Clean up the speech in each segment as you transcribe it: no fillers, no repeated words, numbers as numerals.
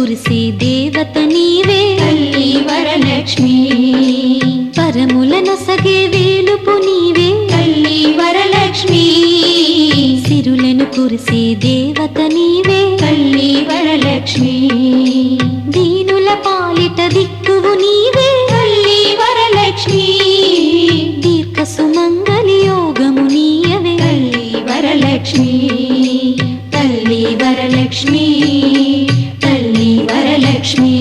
కురిసే దేవత నీవే తల్లి వరలక్ష్మి. వరములనొసగే వేలుపు నీవే తల్లి వరలక్ష్మి. సిరులను కురిసే దేవత నీవే తల్లి వరలక్ష్మి. దీనుల పాలిట దిక్కువు నీవే తల్లి వరలక్ష్మి. దీర్ఘ సుమంగళి యోగము నీయవే తల్లి వరలక్ష్మి. తల్లి వరలక్ష్మి. తల్లి వరలక్ష్మి.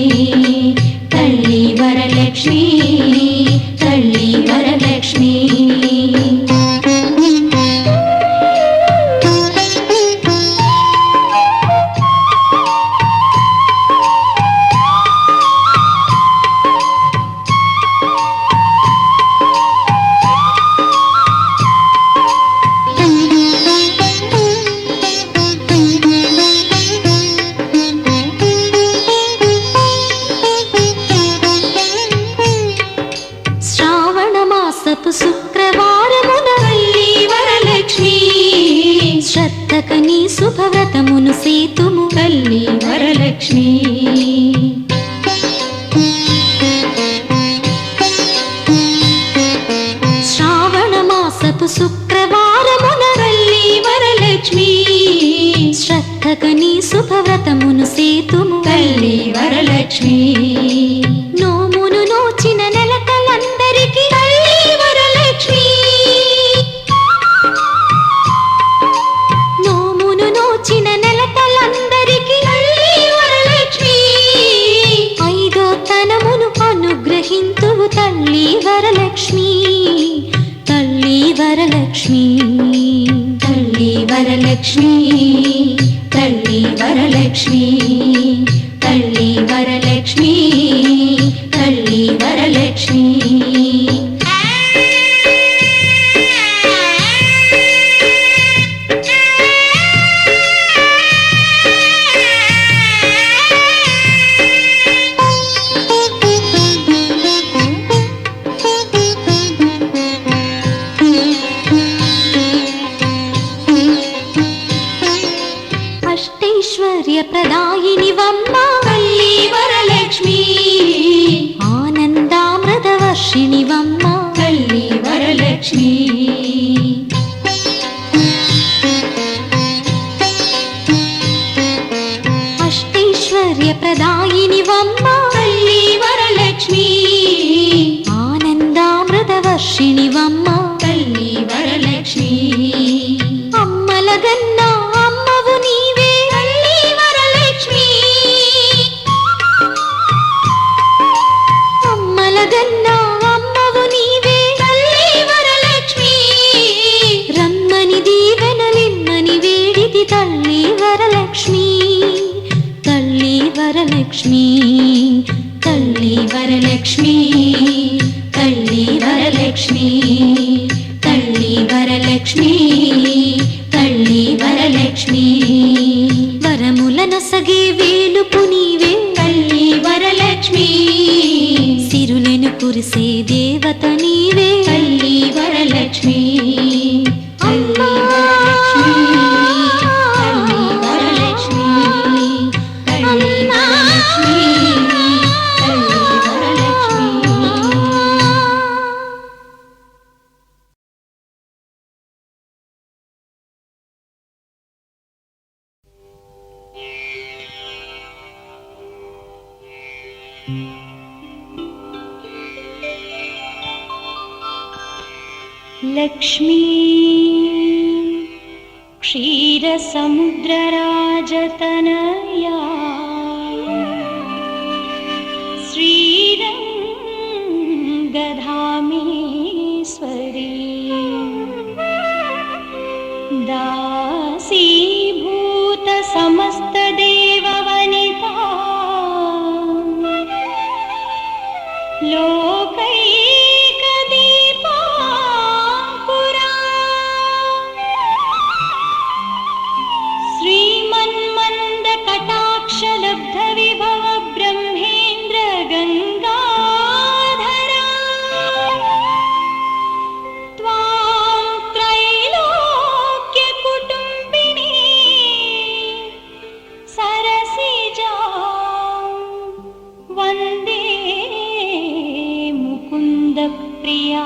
తల్లి వరలక్ష్మి. తల్లి వరలక్ష్మి. శుక్రవారమున తల్లి వరలక్ష్మి. శ్రద్ధకని శుభవ్రతమును సేతుము తల్లి వరలక్ష్మి. శ్రావణ మాసపు శుక్రవారమున తల్లి వరలక్ష్మి. శ్రద్ధకని శుభవ్రతమును సేతుము తల్లి వరలక్ష్మి. నోమును నోచిన నెలకలందరికీ తల్లి వరలక్ష్మి. నోమును నోచిన నెలకలందరికీ తల్లి వరలక్ష్మి. ఐదో తనమును అనుగ్రహింతువు తల్లి వరలక్ష్మి. తల్లి వరలక్ష్మి. తల్లి వరలక్ష్మి. తల్లి వరలక్ష్మి. తల్లి వరలక్ష్మి. తల్లి వరలక్ష్మి. అష్టైశ్వర్య ప్రదాయిని వమ్మ తల్లి వరలక్ష్మి. ఆనందామృత వర్షిణి వమ్మ తల్లి వరలక్ష్మి. అష్టైశ్వర్య ప్రదాయిని వమ్మ తల్లి వరలక్ష్మి. ఆనందామృత వర్షిణి వమ్మ తల్లి వరలక్ష్మి. అమ్మలగన్న అమ్మవు నీవే తల్లి వరలక్ష్మి. అమ్మలగన్న అమ్మవు నీవే తల్లి వరలక్ష్మి. రమ్మని దీవెనలిమ్మని వేడిది తల్లి వరలక్ష్మి. తల్లి వరలక్ష్మి. తల్లి వరలక్ష్మి. తల్లి వరలక్ష్మి. తల్లి వరలక్ష్మి. తల్లి వరలక్ష్మి. వరములనొసగే వేలుపు నీవే తల్లి వరలక్ష్మి. సిరులను కురిసే దేవత నీవే తల్లి వరలక్ష్మి. అమ్మా. తల్లి వరలక్ష్మి. తల్లి వరలక్ష్మి. తల్లి వరలక్ష్మి. లక్ష్మీ క్షీరసముద్రరాజతనయా శ్రీరంగధామేశ్వరీ దాసీభూత సమస్తదేవవనితా లోకైకదీపాంకురా శ్రీమన్మందకటాక్షలబ్ధవిభవ బ్రహ్మేంద్ర గంగాధరా త్వాం त्रैलोक्यकुटुम्बिनी सरसिजा वन्दे मुकुन्दप्रिया